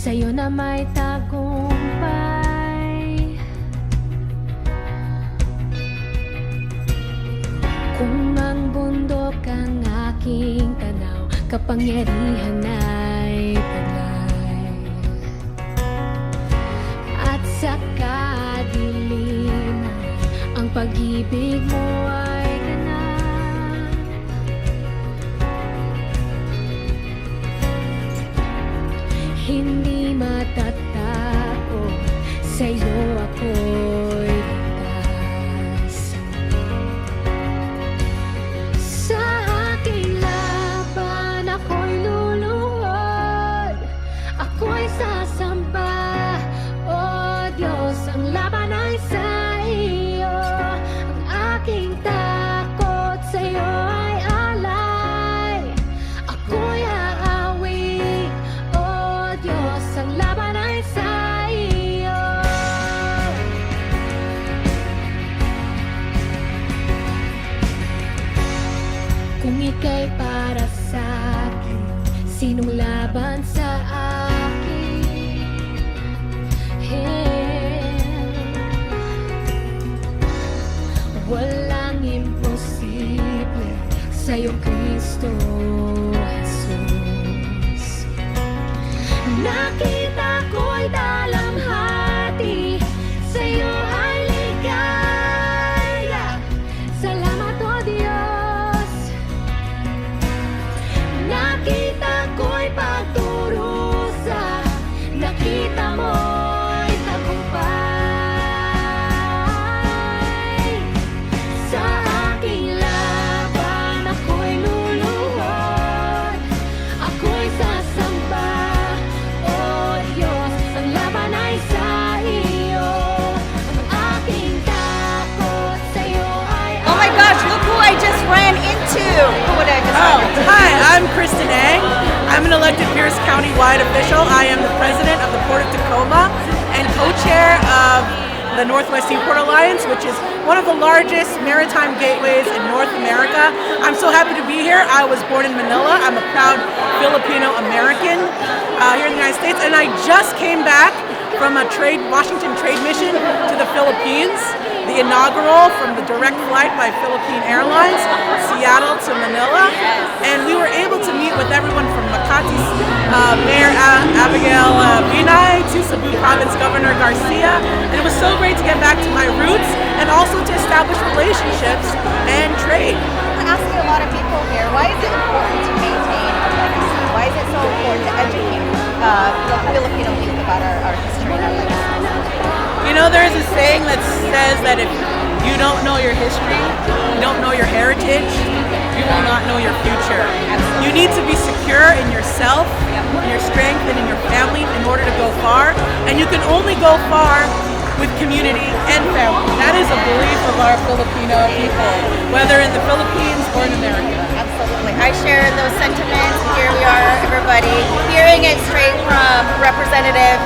sa'yo na may tagumpay. Kung ang bundok ang aking tanaw, kapangyarihan ay panay. At sa kadiliman, ang pag-ibig mo ay ganap. Hindi matatakot, sa'yo ako'y ligtas. Sa aking laban ako'y luluhod, ako'y sasamba. O Diyos, ang laban ay sa iyo. Ang aking takot sa'yo ay alay. Ako'y aawi. O Diyos, ang laban ay sa iyo. Kung ika'y para sa'kin, sinong laban sa akin? Walang imposible sa'yo, Kristo Jesus. Nakita ko'y dalamhati, sa'yo ay ligaya. Salamat, O Diyos. Nakita ko'y pagdurusa, nakita mo'y tagumpay. Sa aking laban ako'y luluhod, ako'y sasamba. O Diyos, ang laban ay sa iyo. Ang aking takot sa'yo ay Oh my gosh, look who I just ran into. Who would I just Oh, run into? hi, I'm Kristen Ang. I'm an elected Pierce County-wide official. I am the president of the Port of Tacoma and co-chair of the Northwest Seaport Alliance, which is one of the largest maritime gateways in North America. I'm so happy to be here. I was born in Manila. I'm a proud Filipino American here in the United States, and I just came back from a Washington trade mission to the Philippines, the inaugural from the direct flight by Philippine Airlines, Seattle to Manila, and we were able to meet with everyone from Makati's Mayor Abigail Binay to Cebu Province Governor Garcia, and it was so great to get back to my roots and also to establish relationships and trade. I'm asking a lot of people here, why is it important to maintain our legacy? Why is it so important to educate the Filipino youth about our history and our legacy? You know, there's a saying that says that if you don't know your history, you don't know your heritage, you will not know your future. You need to be secure in yourself, in your strength, and in your family in order to go far. And you can only go far with community and family. That is a belief of our Filipino people, whether in the Philippines or in America. Absolutely. I share those sentiments. Here we are, everybody, hearing it straight from Representative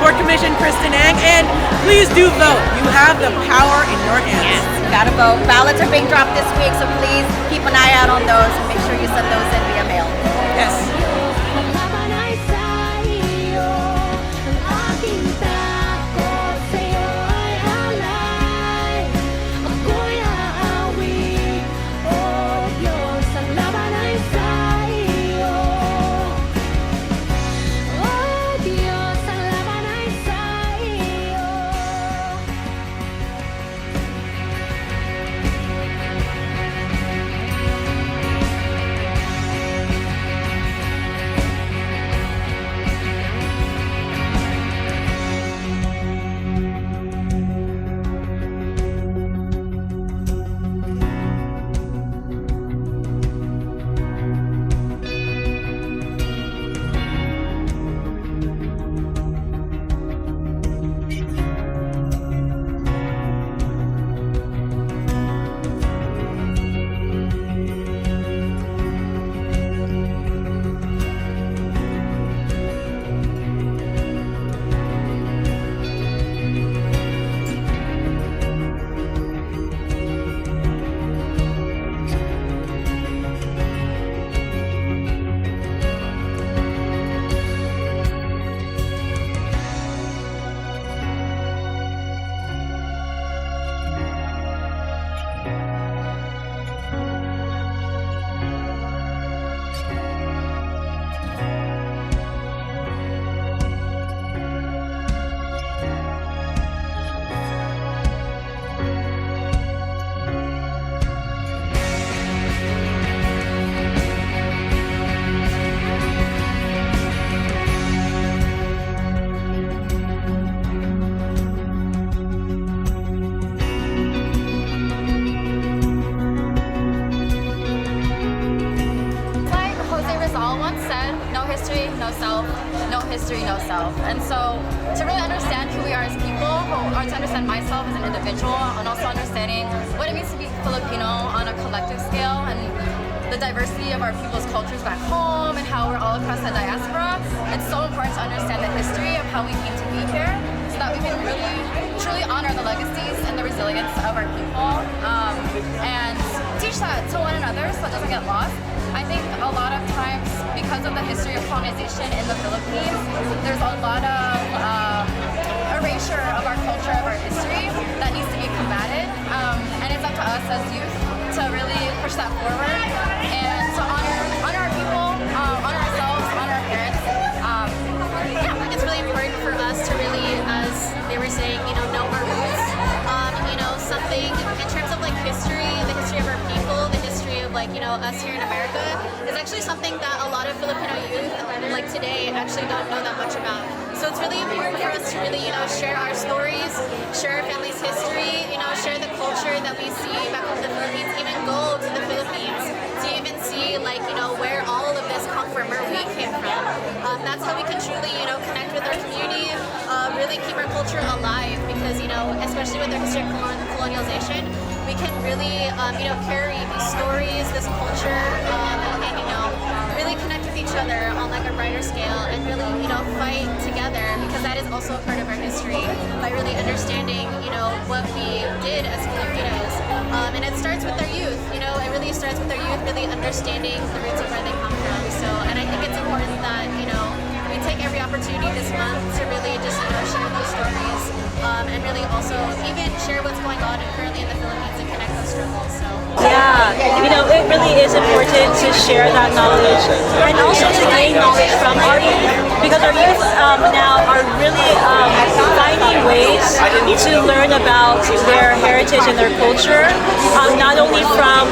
Port Commission Kristen Ang, and please do vote. You have the power in your hands. Gotta vote. Ballots are being dropped this week, so please keep an eye out on those and make sure you send those in via mail. Yes. ang laban ay sa iyo. Ang aking takot sa'yo ay alay. Ako'y aawi. O Diyos, ang laban ay sa iyo. O Diyos, ang laban ay sa iyo. self, no history, no self. And so to really understand who we are as people, or to understand myself as an individual, and also understanding what it means to be Filipino on a collective scale, and the diversity of our people's cultures back home, and how we're all across the diaspora, it's so important to understand the history of how we came to be here, so that we can really, truly honor the legacies and the resilience of our people, and teach that to one another so it doesn't get lost. I think a lot of times, because of the history of colonization in the Philippines, there's a lot of erasure of our culture, of our history, that needs to be combated, and it's up to us as youth to really push that forward and to honor our people, honor ourselves, honor our parents. Yeah, I think it's really important for us to really, as they were saying, know our roots. Something in terms of like history, the history of our people, the history of us here in America is actually something that a lot of Filipino youth like today actually don't know that much about. So it's really important for us to really, share our stories, share our family's history, share the culture that we see back home in the Philippines, even go to the Philippines to even see where all of this come from, where we came from. That's how we can truly, connect with our community, really keep our culture alive, because, especially with our history of colonialization, we can really, carry these stories, this culture, and really connect with each other on like a brighter scale, and really, fight together, because that is also a part of our history, by really understanding, what we did as Filipinos. And it starts with our youth, it really starts with our youth really understanding the roots of where they come from. So, and I think it's important that, we take every opportunity this month to really just, share those stories, and really also even share what's going on currently in the Philippines and connect those struggles. So. Yeah, it really is important to share that knowledge, and also to gain knowledge from our youth, because our youth now are really finding ways to learn about their heritage and their culture, not only from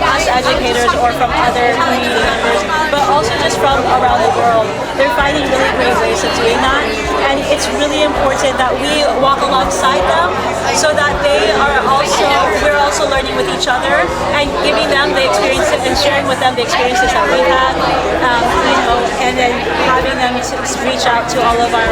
us educators or from other community members, but also just from around the world. They're finding really great ways of doing that, and it's really important that we walk alongside them, so that we're also learning with each other and giving them the experiences and sharing with them the experiences that we've had, and then having them to reach out to all of our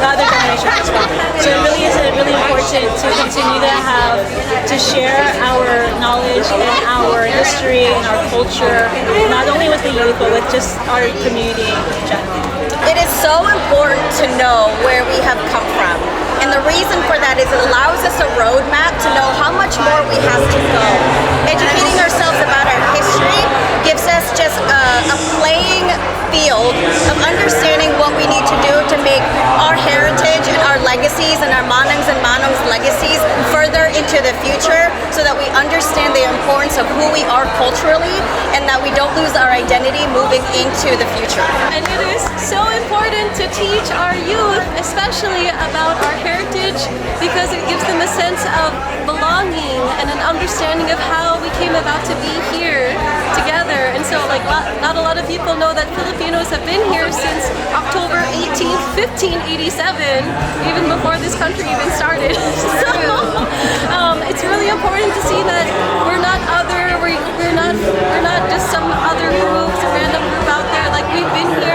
other generations as well. So it really is really important to continue to share our knowledge and our history and our culture, not only with the youth, but with just our community in general. It is so important to know where we have come from. And the reason for that is it allows us a roadmap to know how much more we have to go. Educating ourselves about our history gives us just a playing field of understanding what we need to do to make our heritage and our legacies and our manangs and manongs legacies further into the future, so that we understand the importance of who we are culturally, and that we don't lose our identity moving into the future. And it is so important to teach our youth, especially about our heritage, because it gives them a sense of belonging and an understanding of how we came about to be here together. And so not a lot of people know that Filipinos have been here since October 18th, 1587, even before this country even started. So it's really important to see that we're not other, we're not just some other group, some random group out there. Like, we've been here